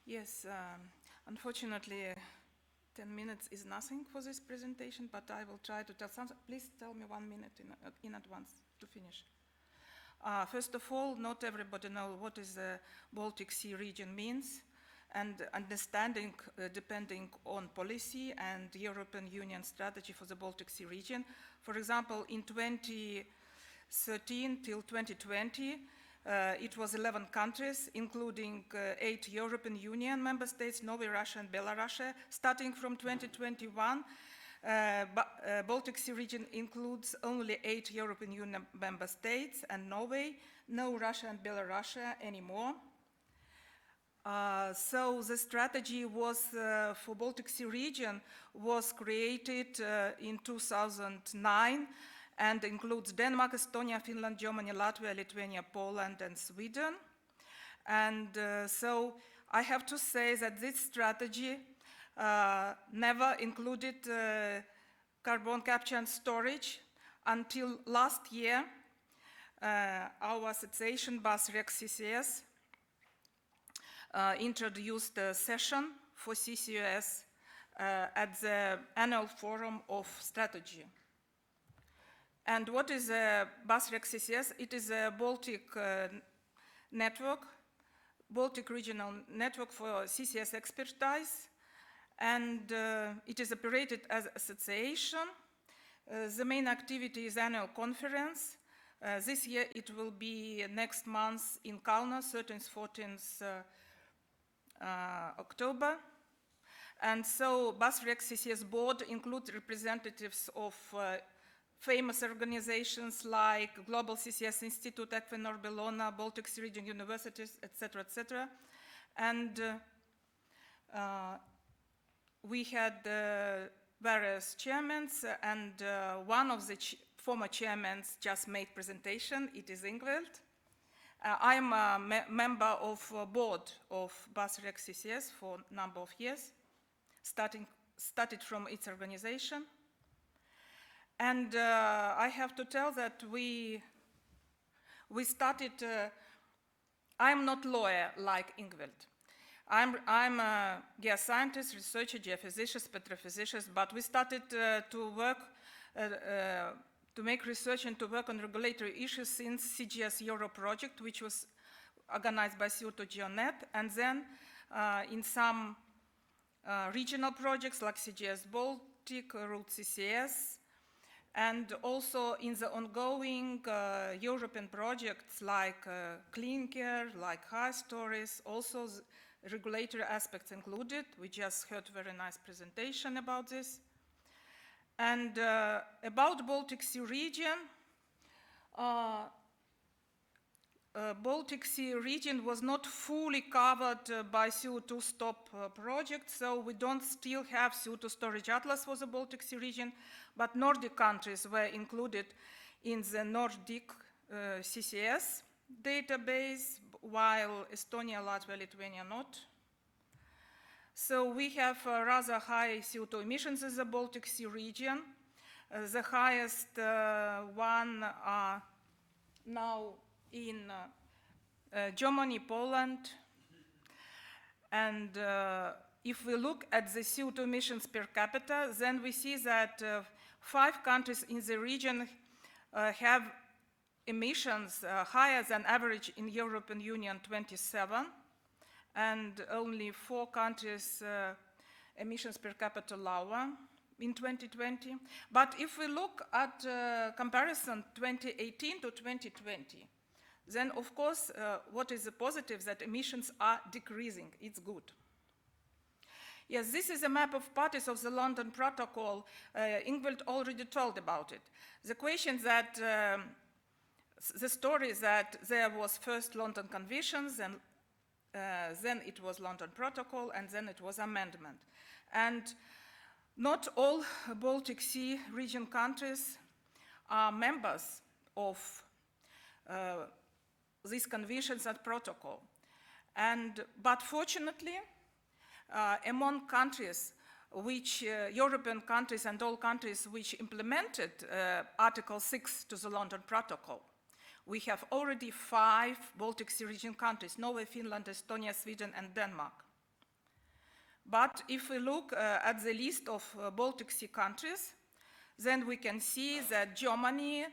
Yes, unfortunately, 10 minutes is nothing for this presentation, but I will try to tell something. Please tell me 1 minute in advance to finish. First of all, not everybody knows what is the Baltic Sea region means, and understanding depending on policy and European Union strategy for the Baltic Sea region. For example, in 2013 till 2020, it was 11 countries, including 8 European Union member states, Norway, Russia, and Belarus. Starting from 2021, Baltic Sea region includes only 8 European Union member states and Norway, no Russia and Belarus anymore. So the strategy was for Baltic Sea region was created in 2009 and includes Denmark, Estonia, Finland, Germany, Latvia, Lithuania, Poland, and Sweden. And so I have to say that this strategy never included carbon capture and storage until last year. Our association, BASREC CCS, introduced a session for CCUS at the annual forum of strategy. And what is BASREC CCS? It is a Baltic network, Baltic regional network for CCS expertise, and it is operated as an association. The main activity is annual conference. This year it will be next month in Kaunas, 13th, 14th October. And so BASREC CCS board includes representatives of famous organizations like Global CCS Institute, Equinor, Bellona, Baltic Sea Region Universities, etc., etc. And we had various chairmen, and one of the former chairmen just made presentation. It is Ingvild. I'm a member of board of BASREC CCS for a number of years, started from its organization. And I have to tell that we started, I'm not lawyer like Ingvild. I'm a geoscientist, researcher, geophysicist, petrophysicist, but we started to work, to make research and to work on regulatory issues since CGS Euro project, which was organized by CO2 GeoNet, and then in some regional projects like CGS Baltic, Route CCS, and also in the ongoing European projects like Clean Care, like High Stories, also regulatory aspects included. We just heard a very nice presentation about this. And about Baltic Sea region, Baltic Sea region was not fully covered by CO2 stop project, so we don't still have CO2 storage atlas for the Baltic Sea region, but Nordic countries were included in the Nordic CCS database, while Estonia, Latvia, Lithuania not. So we have rather high CO2 emissions in the Baltic Sea region. The highest one are now in Germany, Poland, and if we look at the CO2 emissions per capita, then we see that 5 countries in the region have emissions higher than average in European Union 27, and only 4 countries emissions per capita lower in 2020. But if we look at comparison 2018 to 2020, then of course what is the positive that emissions are decreasing. It's good. Yes, this is a map of parties of the London Protocol. Ingvild already told about it. The question that the story is that there was first London Conventions, and then it was London Protocol, and then it was amendment. And not all Baltic Sea region countries are members of these conventions and protocol. But fortunately, among countries which, European countries and all countries which implemented Article 6 to the London Protocol, we have already 5 Baltic Sea region countries: Norway, Finland, Estonia, Sweden, and Denmark. But if we look at the list of Baltic Sea countries, then we can see that Germany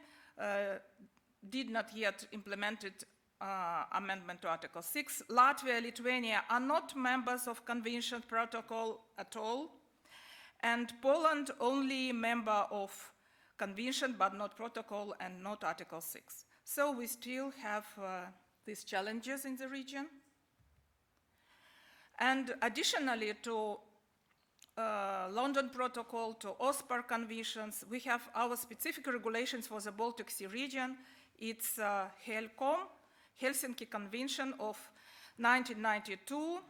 did not yet implement amendment to Article 6. Latvia, Lithuania are not members of Convention Protocol at all, and Poland only member of Convention but not Protocol and not Article 6. So we still have these challenges in the region. And additionally to London Protocol, to OSPAR conventions, we have our specific regulations for the Baltic Sea region. It's HELCOM, Helsinki Convention of 1992,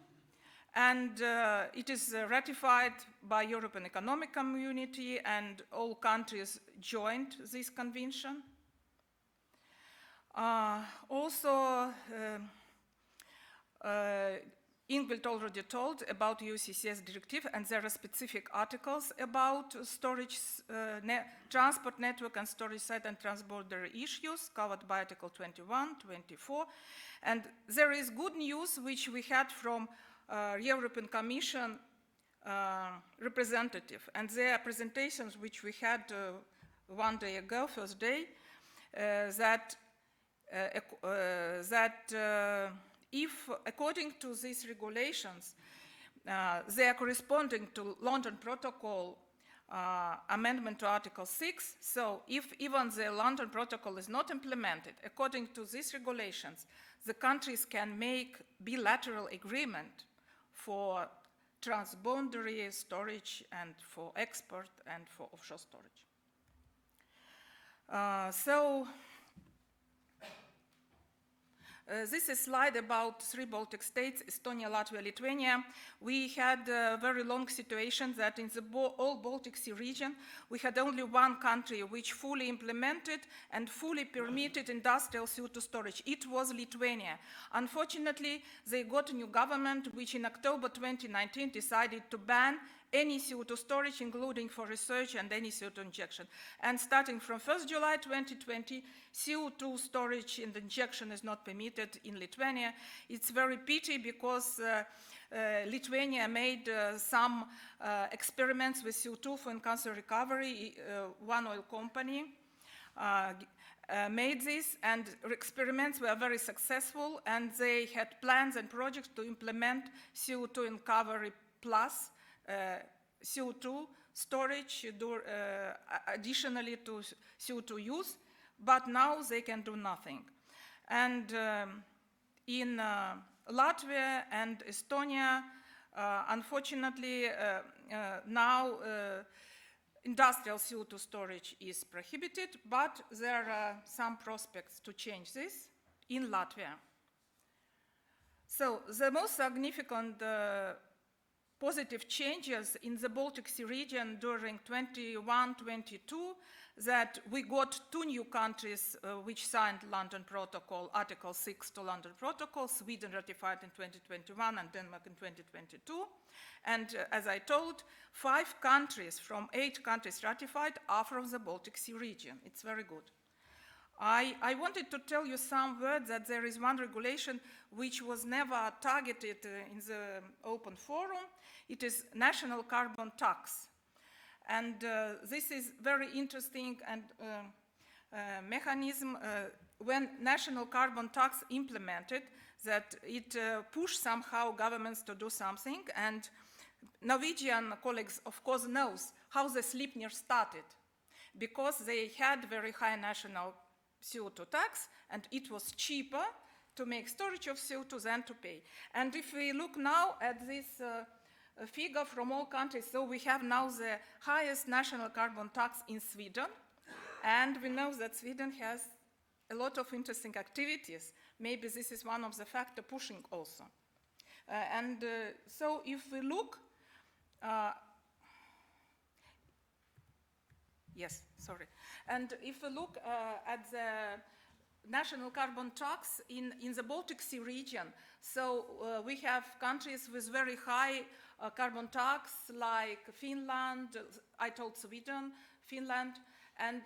and it is ratified by European Economic Community, and all countries joined this convention. Also, Ingvild already told about UCCS directive, and there are specific articles about storage, transport network and storage site and transborder issues covered by Article 21, 24. And there is good news which we had from European Commission representative, and their presentations which we had one day ago, first day, that if, according to these regulations, they are corresponding to London Protocol amendment to Article 6, so if even the London Protocol is not implemented, according to these regulations, the countries can make bilateral agreement for transboundary storage and for export and for offshore storage. This is a slide about 3 Baltic states, Estonia, Latvia, Lithuania. We had a very long situation that in the all Baltic Sea region, we had only one country which fully implemented and fully permitted industrial CO2 storage. It was Lithuania. Unfortunately, they got a new government which in October 2019 decided to ban any CO2 storage, including for research and any CO2 injection. And starting from 1st July 2020, CO2 storage and injection is not permitted in Lithuania. It's very pity because Lithuania made some experiments with CO2 for cancer recovery. One oil company made this, and experiments were very successful, and they had plans and projects to implement CO2 recovery plus CO2 storage additionally to CO2 use, but now they can do nothing. And in Latvia and Estonia, unfortunately, now industrial CO2 storage is prohibited, but there are some prospects to change this in Latvia. So the most significant positive changes in the Baltic Sea region during 21-22, that we got 2 new countries which signed London Protocol, Article 6 to London Protocol, Sweden ratified in 2021 and Denmark in 2022. And as I told, 5 countries from 8 countries ratified are from the Baltic Sea region. It's very good. I wanted to tell you some words that there is one regulation which was never targeted in the open forum. It is national carbon tax. And this is very interesting and mechanism when national carbon tax implemented, that it pushed somehow governments to do something. And Norwegian colleagues, of course, knows how the Sleipnir started, because they had very high national CO2 tax, and it was cheaper to make storage of CO2 than to pay. And if we look now at this figure from all countries, so we have now the highest national carbon tax in Sweden, and we know that Sweden has a lot of interesting activities. Maybe this is one of the factors pushing also. So if we look, yes, sorry. And if we look at the national carbon tax in the Baltic Sea region, so we have countries with very high carbon tax like Finland, I told Sweden, Finland, and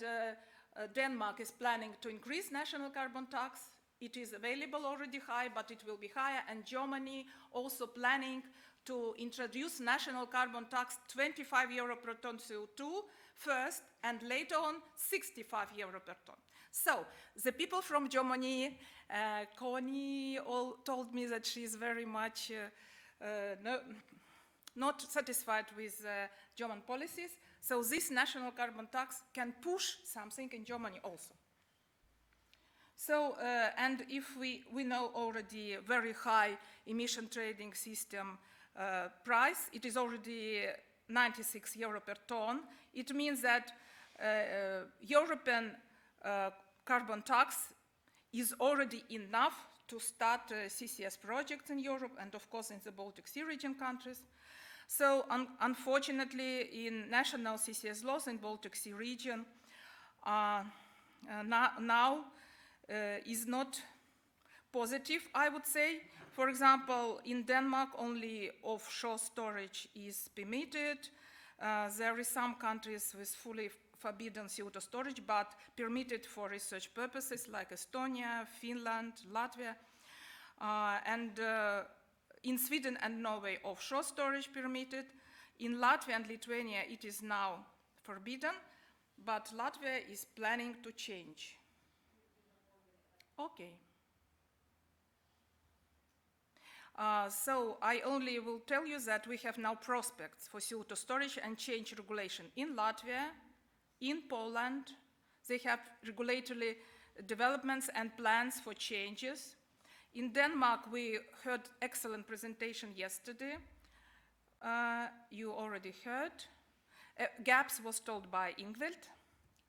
Denmark is planning to increase national carbon tax. It is available already high, but it will be higher, and Germany also planning to introduce national carbon tax 25 euro per ton CO2 first, and later on 65 euro per ton. So the people from Germany, Connie, all told me that she's very much not satisfied with German policies. So this national carbon tax can push something in Germany also. So, and if we know already a very high emission trading system price, it is already 96 euro per ton. It means that European carbon tax is already enough to start CCS projects in Europe and of course in the Baltic Sea region countries. So unfortunately in national CCS laws in Baltic Sea region now is not positive, I would say. For example, in Denmark only offshore storage is permitted. There is some countries with fully forbidden CO2 storage, but permitted for research purposes like Estonia, Finland, Latvia. And in Sweden and Norway, offshore storage permitted. In Latvia and Lithuania, it is now forbidden, but Latvia is planning to change. Okay. So I only will tell you that we have now prospects for CO2 storage and change regulation in Latvia, in Poland. They have regulatory developments and plans for changes. In Denmark, we heard excellent presentation yesterday. You already heard. Gaps was told by Ingvild.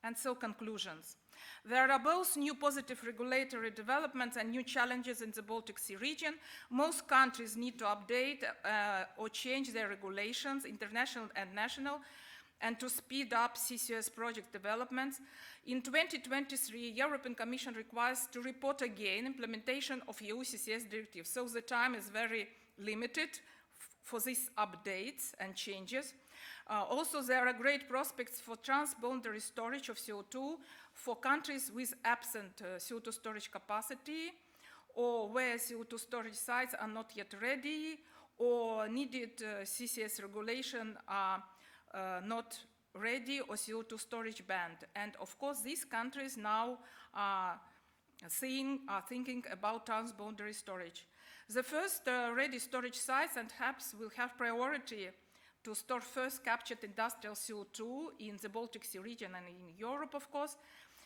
And so conclusions. There are both new positive regulatory developments and new challenges in the Baltic Sea region. Most countries need to update or change their regulations, international and national, and to speed up CCS project developments. In 2023, European Commission requires to report again implementation of EU CCS directive. So the time is very limited for these updates and changes. Also, there are great prospects for transboundary storage of CO2 for countries with absent CO2 storage capacity, or where CO2 storage sites are not yet ready, or needed CCS regulation are not ready, or CO2 storage banned. And of course, these countries now are thinking about transboundary storage. The first ready storage sites and hubs will have priority to store first captured industrial CO2 in the Baltic Sea region and in Europe, of course.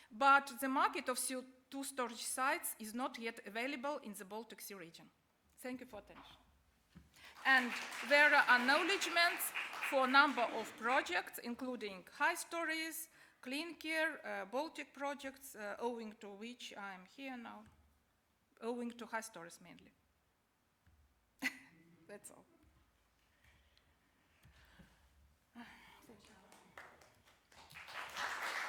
But the market of CO2 storage sites is not yet available in the Baltic Sea region. Thank you for attention. And there are acknowledgements for a number of projects, including high stories, clean care, Baltic projects, owing to which I'm here now, owing to high stories mainly. That's all.